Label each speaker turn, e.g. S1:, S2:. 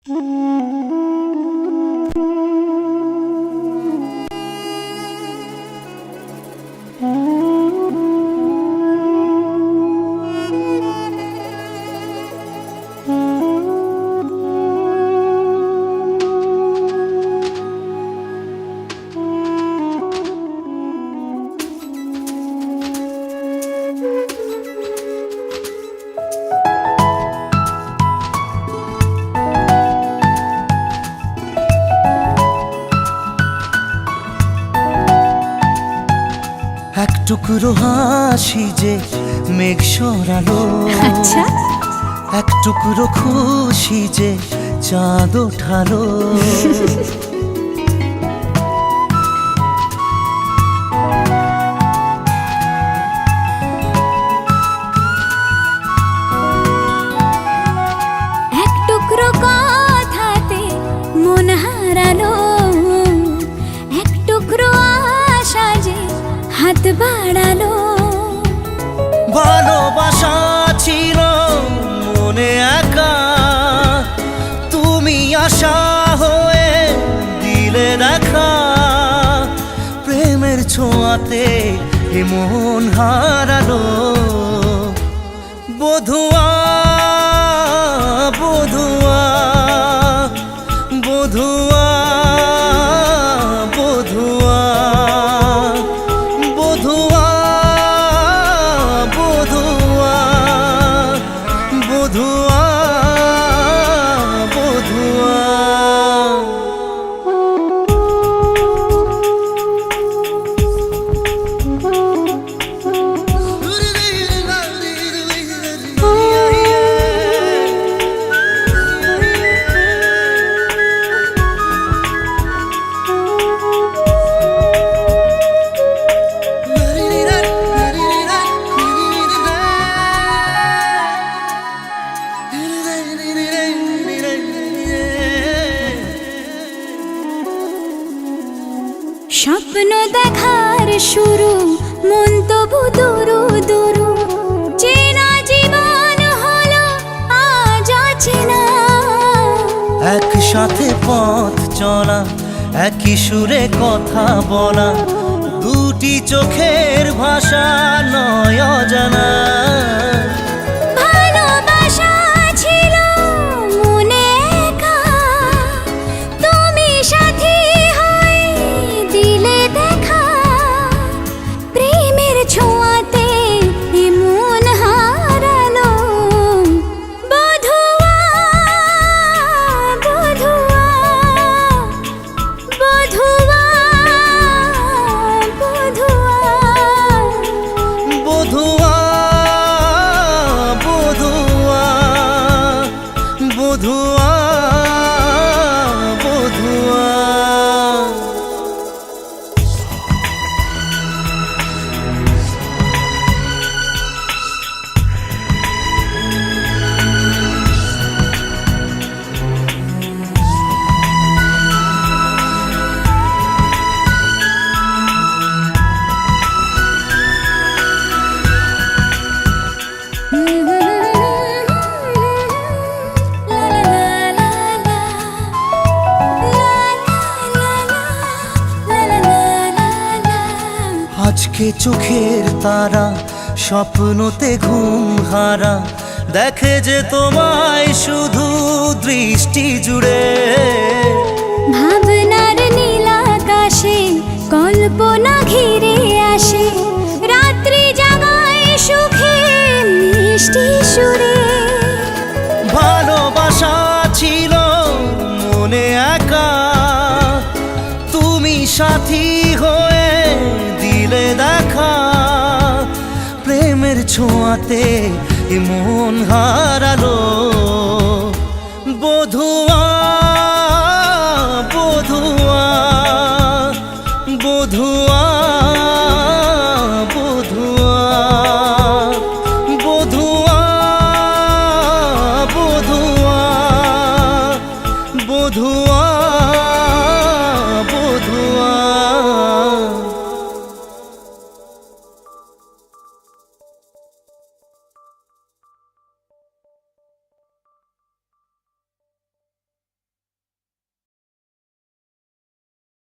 S1: এক টুকরো হাসি যে মেঘ সরালো,
S2: আচ্ছা
S1: এক টুকরো খুশি যে চাঁদ ওঠালো।
S2: এক টুকরো কথাতে মন হারালো, এক টুকরো আশা যে হাত বাড়ালো।
S1: ভালোবাসা ছিল মনে একা, তুমি আশা হয়ে দিলে দেখা। প্রেমের ছোঁয়াতে এ মন হারালো। বধুয়া বধুয়া বধুয়া বধুয়া বধুয়া বধুয়া বধুয়া বধুয়া।
S2: স্বপ্ন দেখার শুরু, মন তবু দুরু দুরু। চেনা জীবন হলো আজ অচেনা।
S1: একসাথে পথ চলা, একই সুরে কথা বলা, দুটি চোখের ভাষা নয় অজানা।
S2: ভালোবাসা ছিল মনে একা, তুমি সাথী হয়ে দিলে দেখা। প্রেমের ছোঁয়াতে এ মন হারালো। বধুয়া বধুয়া বধুয়া বধুয়া
S1: বধুয়া বধুয়া বধুয়া বধুয়া। আজকে চোখের তারা স্বপ্নতে ঘুম হারা, দেখে যে তোমায় শুধু দৃষ্টি জুড়ে।
S2: ভাবনার নীল আকাশে কল্পনা ঘিরে আসে, রাত্রি জাগায় সুখে মিষ্টি সুরে।
S1: ভালোবাসা ছিল মনে একা, তুমি সাথী হয়ে দিলে দেখা। প্রেমের ছোঁয়াতে এ মন হারালো। বধুয়া বধুয়া বধুয়া বধুয়া বধুয়া বধুয়া বধুয়া